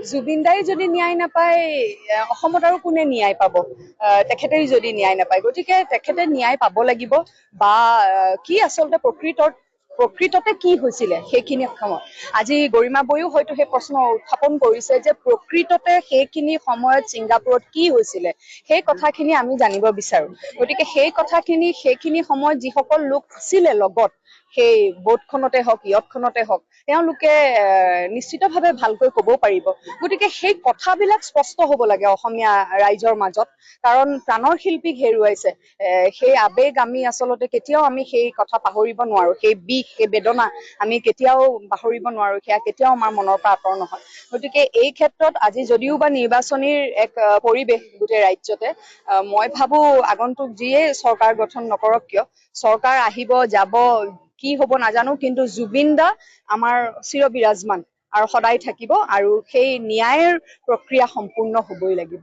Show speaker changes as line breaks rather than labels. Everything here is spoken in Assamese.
জুবিন দাই যদি ন্যায় নাপায় অসমত আৰু কোনে ন্যায় পাব তেখেতেই যদি ন্যায় নাপায় গতিকে তেখেতে ন্যায় পাব লাগিব বা কি আচলতে প্ৰকৃততে কি হৈছিলে সেইখিনি সময় আজি গৰিমা বৈও হয়তো সেই প্ৰশ্ন উত্থাপন কৰিছে যে প্ৰকৃততে সেইখিনি সময়ত ছিংগাপুৰত কি হৈছিলে সেই কথাখিনি আমি জানিব বিচাৰো গতিকে সেইখিনি সময়ত যিসকল লোক আছিলে লগত সেই বোটখনতে হওক ইয়টখনতে হওক তেওঁলোকে নিশ্চিতভাৱে ভালকৈ ক'ব পাৰিব গতিকে সেই কথাবিলাক স্পষ্ট হ'ব লাগে অসমীয়া ৰাইজৰ মাজত কাৰণ প্ৰাণৰ শিল্পীক হেৰুৱাইছে সেই আবেগ আমি আচলতে কেতিয়াও আমি সেই কথা পাহৰিব নোৱাৰো সেই বিষ সেই বেদনা আমি কেতিয়াও পাহৰিব নোৱাৰো সেয়া কেতিয়াও আমাৰ মনৰ পৰা আঁতৰ নহয় গতিকে এই ক্ষেত্ৰত আজি যদিও বা নিৰ্বাচনীৰ এক পৰিৱেশ গোটেই ৰাজ্যতে মই ভাবো আগন্তুক যিয়ে চৰকাৰ গঠন নকৰক কিয় চৰকাৰ আহিব যাব কি হ'ব নাজানো কিন্তু জুবিন দা আমাৰ চিৰবিৰাজমান আৰু সদায় থাকিব আৰু সেই ন্যায়ৰ প্ৰক্ৰিয়া সম্পূৰ্ণ হ'বই লাগিব